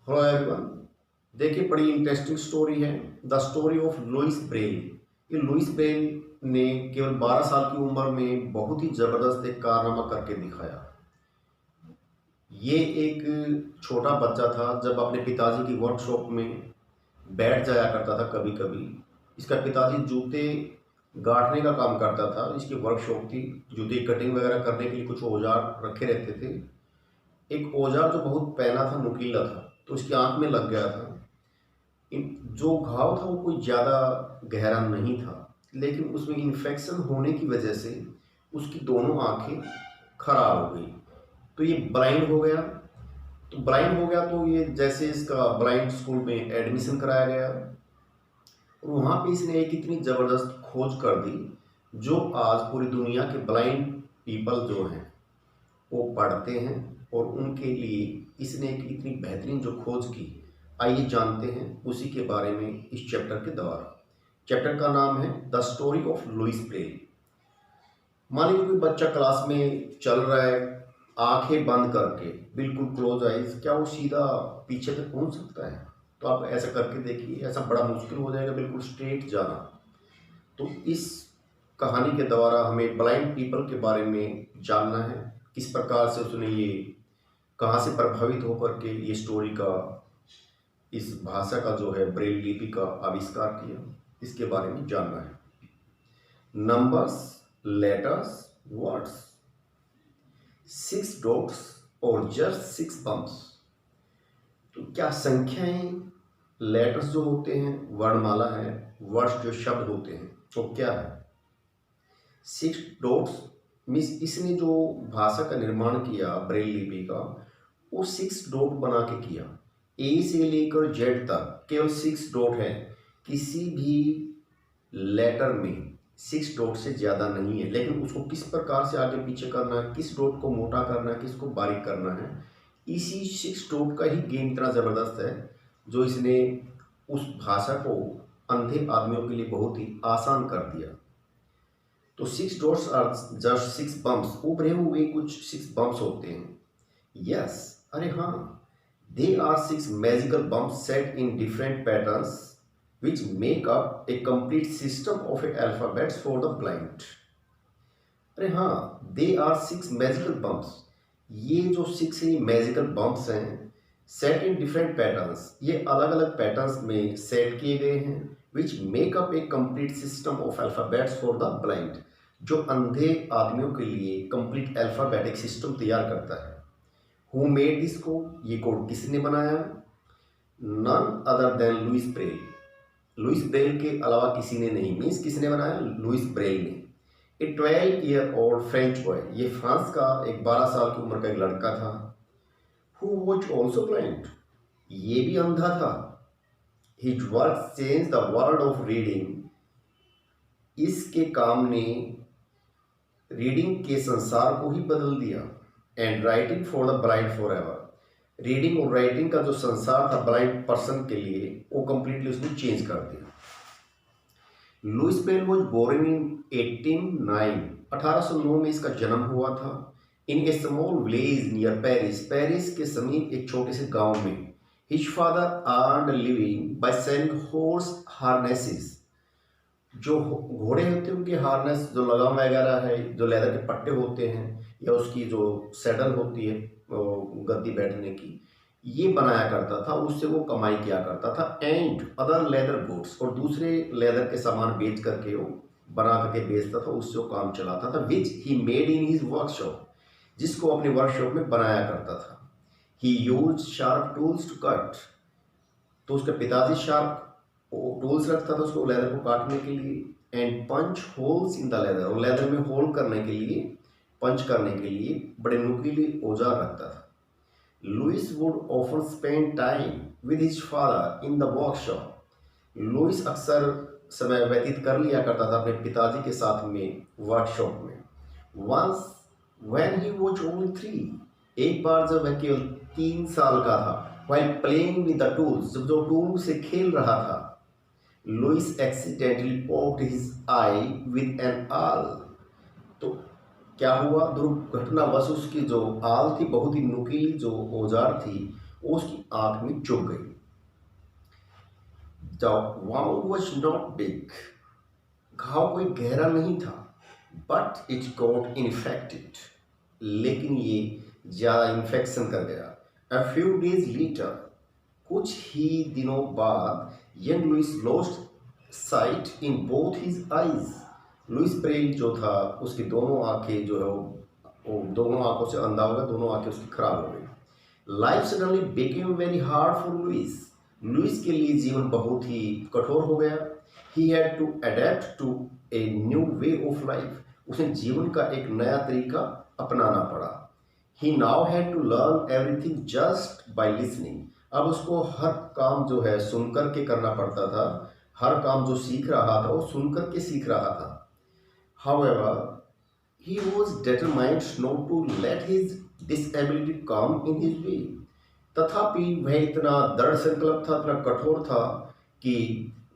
Hello everyone. देखिए, बड़ी interesting story है। The story of Louis Braille. ये लुइस ब्रेल ने केवल 12 साल की उम्र में बहुत ही ज़बरदस्त एक कारनामा करके दिखाया। ये एक छोटा बच्चा था, जब अपने पिताजी की वर्कशॉप में बैठ जाया करता था कभी कभी। इसका पिताजी जूते गाड़ने का काम करता था, इसकी वर्कशॉप थी। जूते की कटिंग वगैरह करने के लिए कुछ औजार रखे रहते थे। एक औजार जो बहुत पैना था, नुकीला था, तो उसकी आंख में लग गया था। जो घाव था वो कोई ज़्यादा गहरा नहीं था, लेकिन उसमें इन्फेक्शन होने की वजह से उसकी दोनों आंखें खराब हो गई। तो ये ब्लाइंड हो गया। तो ये जैसे इसका ब्लाइंड स्कूल में एडमिशन कराया गया, और वहाँ पे इसने एक इतनी ज़बरदस्त खोज कर दी जो आज पूरी दुनिया के ब्लाइंड पीपल जो हैं वो पढ़ते हैं। और उनके लिए इसने एक इतनी बेहतरीन जो खोज की, आइए जानते हैं उसी के बारे में इस चैप्टर के द्वारा। चैप्टर का नाम है the story of Louis Braille. मान लीजिए कोई बच्चा क्लास में चल रहा है, आंखें बंद करके, बिल्कुल क्लोज आइज, क्या वो सीधा पीछे तक पहुंच सकता है? तो आप ऐसा करके देखिए, ऐसा बड़ा मुश्किल हो जाएगा बिल्कुल स्ट्रेट जाना। तो इस कहानी के द्वारा हमें ब्लाइंड पीपल के बारे में जानना है, किस प्रकार से उसने ये, कहाँ से प्रभावित होकर के ये स्टोरी का, इस भाषा का जो है ब्रेल लिपि का आविष्कार किया, इसके बारे में जानना है। नंबर्स, लेटर्स, वर्ड्स, 6 डॉट्स और जस्ट 6 बम्प्स। तो क्या संख्याएं, लेटर्स जो होते हैं वर्णमाला है, वर्ड्स जो शब्द होते हैं तो क्या है? 6 डॉट्स मीन्स इसने जो भाषा का निर्माण किया ब्रेल लिपि का, वो 6 डॉट बना के किया। ए से लेकर जेड तक केवल 6 डॉट है। किसी भी लेटर में 6 डॉट से ज़्यादा नहीं है, लेकिन उसको किस प्रकार से आगे पीछे करना है, किस डॉट को मोटा करना है, किसको बारीक करना है, इसी 6 डॉट का ही गेम इतना ज़बरदस्त है जो इसने उस भाषा को अंधे आदमियों के लिए बहुत ही आसान कर दिया। तो 6 डॉट्स आर जस्ट 6 बम्प्स, उभरे हुए कुछ 6 बम्प्स होते हैं। यस, अरे हाँ, they are 6 magical bumps set in different patterns which make up a complete system of alphabets for the blind। अरे हाँ, दे आर 6 मैजिकल बम्प्स। ये जो 6 है मैजिकल बम्प्स हैं, सेट इन डिफरेंट पैटर्न्स, ये अलग अलग पैटर्न्स में सेट किए गए हैं। Which make up A complete system of alphabets for the blind, जो अंधे आदमियों के लिए कंप्लीट अल्फ़ाबेटिक सिस्टम तैयार करता है। Who made this code? ये कोड किसने बनाया? None other than Louis Braille. Louis Braille के अलावा किसी ने नहीं। मीन्स किसने बनाया? लुइस ब्रेल ने। ए 12 ईयर ओल्ड फ्रेंच बॉय, ये फ्रांस का एक 12 साल की उम्र का एक लड़का था। हु वॉज ऑल्सो ब्लाइंड, ये भी अंधा था। His work change the world of reading, इसके काम ने रीडिंग के संसार को ही बदल दिया। And writing for the blind for ever, reading और राइटिंग का जो संसार था ब्लाइंड पर्सन के लिए, वो कंप्लीटली उसने चेंज कर दिया। Louis Braille was born in 1809 में इसका जन्म हुआ था। In a small village near Paris, Paris के समीप एक छोटे से गांव में। His father earned living by selling horse harnesses, जो घोड़े होते हैं उनके हार्नेस, जो लगाम वगैरह है, जो लेदर के पट्टे होते हैं, या उसकी जो सैडल होती है गद्दी बैठने की, ये बनाया करता था। उससे वो कमाई किया करता था। एंड अदर लेदर गुड्स, और दूसरे लेदर के सामान बेच करके वो बना करके बेचता था, उससे वो काम चलाता था। Which he made in his workshop, जिसको अपने वर्कशॉप में बनाया करता था। He use sharp tools to cut, तो उसके पिताजी शार्प टूल्स रखता था उसको लेदर को काटने के लिए। And punch holes in the leather, और लेदर में होल करने के लिए, पंच करने के लिए बड़े नुकीले औजार रखता था। Louis would often spend time with his father in the workshop, Louis अक्सर समय व्यतीत कर लिया करता था अपने पिताजी के साथ में वर्कशॉप में। Once when he was only 3, एक बार जब वह केवल 3 साल का था, while playing with the tools, जब जो टूल से खेल रहा था, Louis accidentally poked his eye with an awl। तो क्या हुआ? दुर्घटनावश उसकी जो आल थी, बहुत ही नुकीली जो औजार थी, वो उसकी आंख में चुभ गई। The wound was not big, घाव कोई गहरा नहीं था, बट इट गॉट इन्फेक्टेड, लेकिन ये ज़्यादा इन्फेक्शन कर गया। अ फ्यू डेज लेटर, कुछ ही दिनों बाद, young Louis lost sight in both his eyes. Louis Braille जो था उसकी दोनों आंखें जो है वो दोनों आंखों से अंधा हो गया, दोनों आंखें उसकी खराब हो गई। Life suddenly became very hard for Louis. Louis के लिए जीवन बहुत ही कठोर हो गया। He had to adapt to a new way of life. उसे जीवन का एक नया तरीका अपनाना पड़ा। He now had to learn everything just by listening. अब उसको हर काम जो है सुनकर के करना पड़ता था। हर काम जो सीख रहा था वो सुनकर के सीख रहा था। However, he was determined not to let his disability come in his way. तथापि वह इतना दृढ़ संकल्प था, इतना कठोर था कि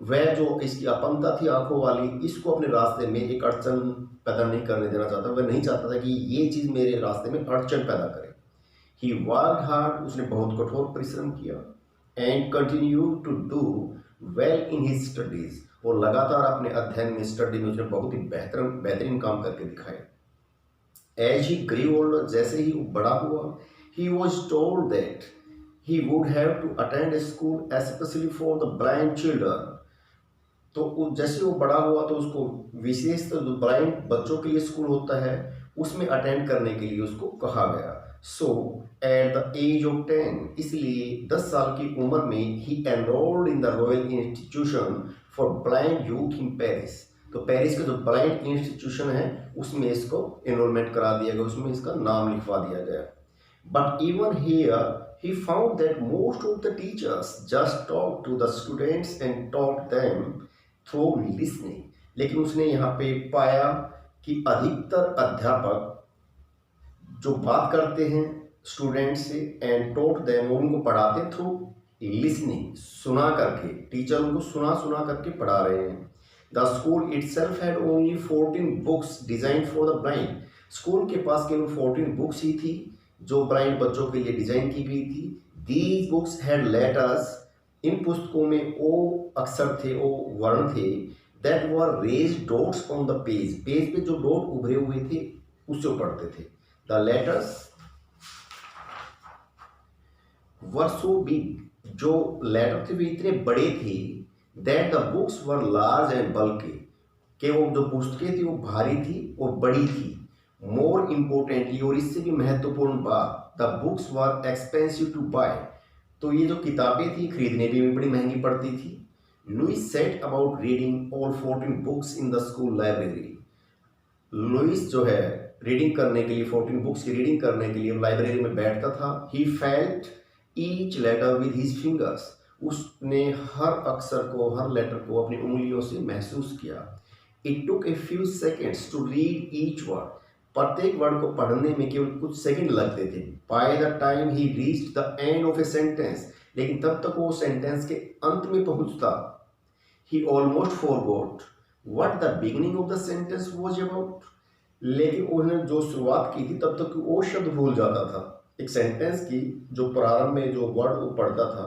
वह जो इसकी अपंगता थी आंखों वाली, इसको अपने रास्ते में एक अड़चन पैदा नहीं करने देना चाहता। वह नहीं चाहता था कि ये चीज़ मेरे रास्ते में अड़चन पैदा करे। ही वर्कड हार्ड, उसने बहुत कठोर परिश्रम किया। And continue to do well in his studies, और लगातार अपने अध्ययन में, स्टडी में उसने बहुत ही बेहतरीन काम करके दिखाए। एज ही ग्रू ओल्डर, जैसे ही वो बड़ा हुआ, he was told that he would have to attend a school specially for the blind children. तो जैसे वो बड़ा हुआ तो उसको विशेष तो जो ब्लाइंड बच्चों के लिए स्कूल होता है उसमें अटेंड करने के लिए उसको कहा गया। So at the age of 10, इसलिए 10 साल की उम्र में he enrolled in the Royal Institution for Blind Youth in Paris. तो पेरिस का जो ब्लाइंड इंस्टीट्यूशन है उसमें इसको एनरोलमेंट करा दिया गया, उसमें इसका नाम लिखवा दिया गया। But even here he found that most of the teachers just talked to the students and taught them through listening। लेकिन उसने यहाँ पे पाया कि अधिकतर अध्यापक जो बात करते हैं स्टूडेंट से एंड टॉट देम, वो उनको पढ़ाते थ्रू लिसनिंग, सुना करके। टीचर उनको सुना सुना करके पढ़ा रहे हैं। The school itself had only 14 books design for the blind. School के पास केवल 14 बुक्स ही थी जो ब्लाइंड बच्चों के लिए डिजाइन की गई थी। दीज बुक्स हैड लेटर्स, इन पुस्तकों में ओ अक्षर थे, ओ वर्ण थे, that were raised dots on the page. Page पे जो डॉट उभरे हुए थे उससे पढ़ते थे। The letters were so big, जो लेटर थे वे इतने बड़े थे, that the books were large and bulky, कि वो जो पुस्तकें थी वो भारी थी और बड़ी थी। मोर इम्पोर्टेंटली, और इससे भी महत्वपूर्ण बात, the books were expensive to buy, तो ये जो किताबें थी खरीदने भी बड़ी महंगी पड़ती थी। Louis set about reading all 14 books in the school library. Louis जो है रीडिंग करने के लिए, 14 बुक्स की रीडिंग करने के लिए लाइब्रेरी में बैठता था। He felt each letter with his fingers, उसने हर अक्षर को, हर लेटर को अपनी उंगलियों से महसूस किया। It took a few seconds to read each word, प्रत्येक वर्ड को पढ़ने में केवल कुछ सेकंड लगते थे। By the time he reached the end of a sentence, लेकिन तब तक वो सेंटेंस के अंत में पहुंचता, he almost forgot what the beginning of the sentence was about. लेकिन उन्होंने जो शुरुआत की थी तब तक वो शब्द भूल जाता था। एक सेंटेंस की जो प्रारंभ में जो वर्ड वो पढ़ता था,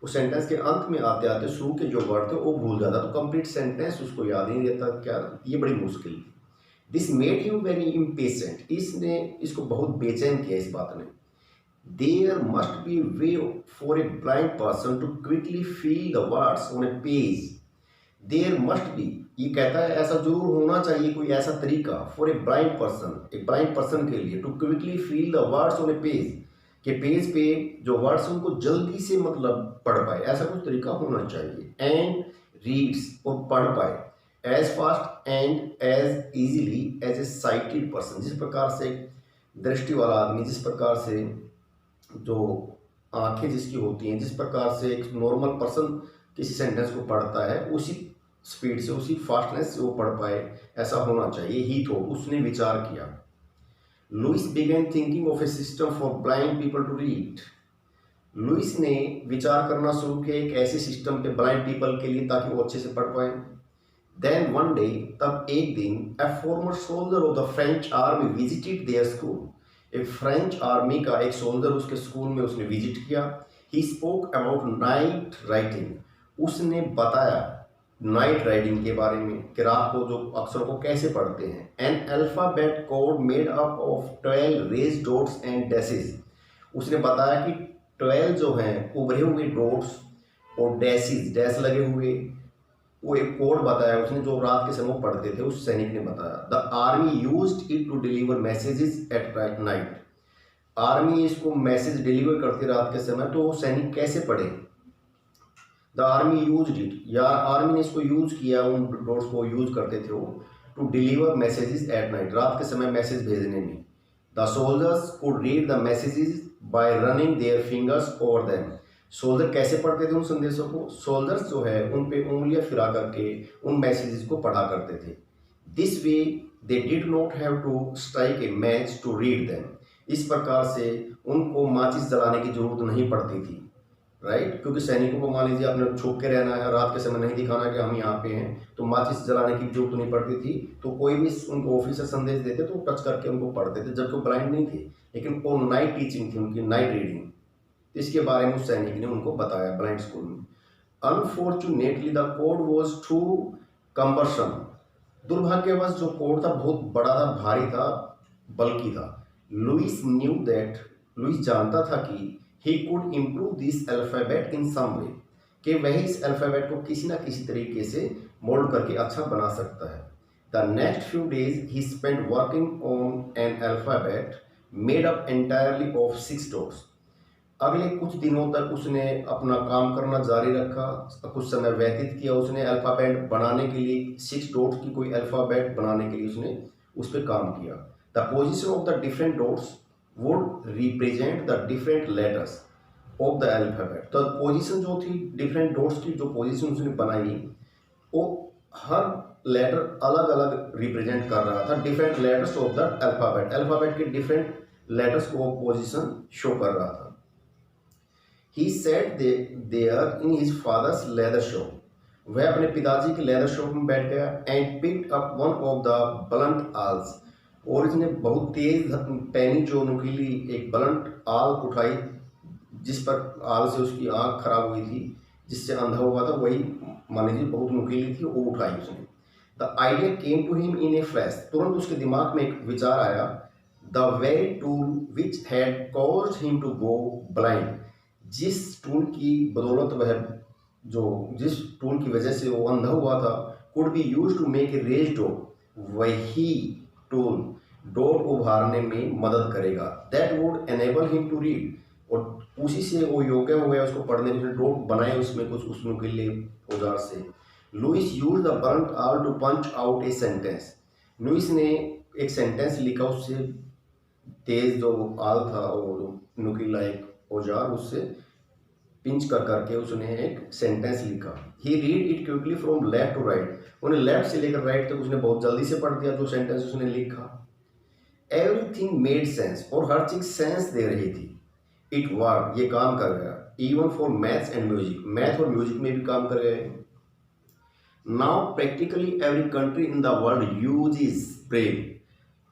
उस सेंटेंस के अंत में आते आते शुरू के जो वर्ड थे वो भूल जाता, तो कंप्लीट सेंटेंस उसको याद ही नहीं रहता। क्या ये बड़ी मुश्किल थी। This made him very impatient, इसने इसको बहुत बेचैन किया इस बात ने। There must be way for a blind person to quickly feel the words on a page. There must be, ये कहता है ऐसा जरूर होना चाहिए कोई ऐसा तरीका, फॉर ए ब्लाइंड पर्सन, एक ब्लाइंड पर्सन के लिए, to quickly feel the words on a page, कि पेज पे जो वर्ड्स उनको जल्दी से मतलब पढ़ पाए, ऐसा कुछ तरीका होना चाहिए। एंड रीड्स, और पढ़ पाए, as fast and as easily as a sighted person, जिस प्रकार से दृष्टि वाला आदमी, जिस प्रकार से जो आंखें जिसकी होती हैं, जिस प्रकार से एक नॉर्मल पर्सन किसी सेंटेंस को पढ़ता है, उसी स्पीड से, उसी फास्टनेस से वो पढ़ पाए, ऐसा होना चाहिए। ही थॉट, उसने विचार किया। Louis began thinking of a system for blind people to read. Louis ने विचार करना शुरू किया एक ऐसे सिस्टम पे ब्लाइंड पीपल के लिए ताकि वो अच्छे से पढ़ पाए। Then one day, तब एक दिन, a former soldier of the French army visited their school। एक फ्रेंच आर्मी का एक सोल्जर उसके स्कूल में उसने विजिट किया। He spoke about night writing, उसने बताया नाइट राइटिंग के बारे में कि रात को जो अक्षरों को कैसे पढ़ते हैं। An alphabet code made up of 12 raised dots and dashes, उसने बताया कि 12 जो हैं उभरे हुए डॉट्स और डैशेस, डैश लगे हुए, वो एक कोड बताया उसने जो रात के समय पढ़ते थे, उस सैनिक ने बताया। The army used it to deliver messages at night, army इसको मैसेज डिलीवर करती रात के समय, तो वो सैनिक कैसे पढ़े। द आर्मी यूज्ड इट, या आर्मी ने इसको यूज किया, उन डॉट्स को यूज करते थे वो to deliver messages at night, रात के समय मैसेज भेजने में। The soldiers could read the messages by running their fingers over them, soldier कैसे पढ़ते थे उन संदेशों को, सोल्जर्स जो है उन पे उंगलियां फिरा करके उन मैसेजेस को पढ़ा करते थे। This way they did not have to strike a match to read them, इस प्रकार से उनको माचिस जलाने की जरूरत नहीं पड़ती थी, राइट। क्योंकि सैनिकों को मान लीजिए अपने छुप के रहना है, रात के समय नहीं दिखाना कि हम यहाँ पे हैं, तो माचिस जलाने की जरूरत नहीं पड़ती थी। तो कोई भी उनको ऑफिसर संदेश देते तो टच करके उनको पढ़ते थे, जबकि ब्लाइंड नहीं थे, लेकिन वो नाइट टीचिंग थी उनकी, नाइट रीडिंग, इसके बारे में उस सैनिक ने उनको बताया ब्लाइंड स्कूल में। Unfortunately the code was too cumbersome, दुर्भाग्यवश जो कोड था बहुत बड़ा था, भारी था, बल्कि था। लुइस न्यू दैट, लुइस जानता था कि he could improve this alphabet in some way, कि वह इस अल्फ़ाबेट को किसी ना किसी तरीके से मोल्ड करके अच्छा बना सकता है। The next few days he spent working on an alphabet made up entirely of 6 dots, अगले कुछ दिनों तक उसने अपना काम करना जारी रखा, कुछ समय व्यतीत किया उसने अल्फ़ाबेट बनाने के लिए, 6 डॉट्स की कोई अल्फ़ाबेट बनाने के लिए उसने उस पर काम किया। The position of the different dots would represent the different letters of the alphabet, तो पोजीशन जो थी डिफरेंट डॉट्स की, जो पोजीशन उसने बनाई वो हर लेटर अलग अलग रिप्रेजेंट कर रहा था different letters of the alphabet, alphabet के डिफरेंट लेटर्स को वो पोजीशन शो कर रहा था। He sat there in his father's leather shop, वह अपने पिताजी के लेदर शॉप में बैठ गया। And picked up one of the blunt awls, और इसने बहुत तेज पैनी जो नुकीली एक ब्लंट आल उठाई, जिस पर आल से उसकी आंख खराब हुई थी, जिससे अंधा हुआ था, वही मान लीजिए बहुत नुकीली थी, वो उठाई उसने। The idea came to him in a flash, तुरंत उसके दिमाग में एक विचार आया। The very tool which had caused him to go blind, जिस टूल की बदौलत वह जिस टूल की वजह से वो अंधा हुआ था, could be use to make a raised dot, वही टूल डॉट उभारने में मदद करेगा। That would enable him to read, और उसी से वो योग्य हो गया उसको पढ़ने के लिए, डॉट बनाए उसमें कुछ उसमें के लिए औजार से। Louis use the burnt awl to punch out a sentence, Louis ने एक सेंटेंस लिखा उससे, तेज जो आल था और नुकीला एक औजार, उससे पिंच कर करके उसने एक सेंटेंस लिखा। He read it quickly from left to right, उन्हें लेफ्ट से लेकर राइट तक उसने बहुत जल्दी से पढ़ दिया जो सेंटेंस उसने लिखा। एवरीथिंग मेड सेंस, और हर चीज सेंस दे रही थी। इट वर्क, ये काम कर गया। Even for maths and music, math और म्यूजिक में भी काम कर गए। Now practically every country in the world uses Braille,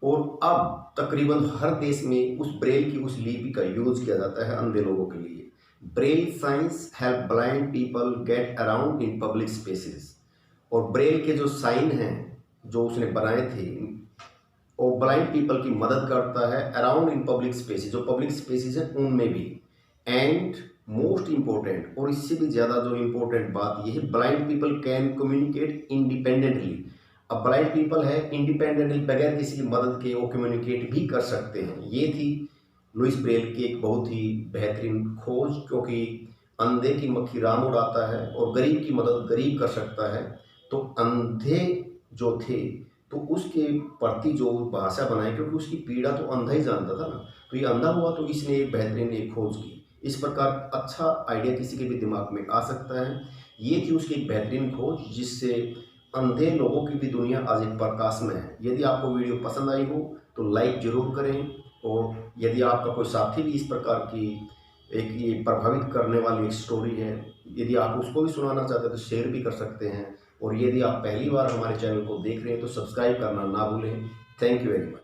और अब तकरीबन हर देश में उस ब्रेल की, उस लिपि का यूज किया जाता है अंधे लोगों के लिए। Braille science help blind people get around in public spaces, और ब्रेल के जो साइन हैं जो उसने बनाए थे, वो ब्लाइंड पीपल की मदद करता है अराउंड इन पब्लिक स्पेसेस, जो पब्लिक स्पेसेस हैं उनमें भी। एंड मोस्ट इम्पोर्टेंट, और इससे भी ज़्यादा जो इम्पोर्टेंट बात यह है, blind people can communicate independently. अब ब्लाइंड पीपल है इंडिपेंडेंटली, बगैर किसी की मदद के वो कम्युनिकेट भी कर सकते हैं। ये थी लुइस ब्रेल की एक बहुत ही बेहतरीन खोज, क्योंकि अंधे की मक्खी राम उड़ाता है और गरीब की मदद गरीब कर सकता है। तो अंधे जो थे तो उसके प्रति जो भाषा बनाई, क्योंकि उसकी पीड़ा तो अंधा ही जानता था ना, तो ये अंधा हुआ तो इसने एक बेहतरीन एक खोज की। इस प्रकार अच्छा आइडिया किसी के भी दिमाग में आ सकता है। ये थी उसकी एक बेहतरीन खोज, जिससे अंधे लोगों की भी दुनिया आज एक प्रकाश में है। यदि आपको वीडियो पसंद आई हो तो लाइक जरूर करें, और यदि आपका कोई साथी भी इस प्रकार की एक ये प्रभावित करने वाली एक स्टोरी है, यदि आप उसको भी सुनाना चाहते हैं तो शेयर भी कर सकते हैं। और यदि आप पहली बार हमारे चैनल को देख रहे हैं तो सब्सक्राइब करना ना भूलें। Thank you very much.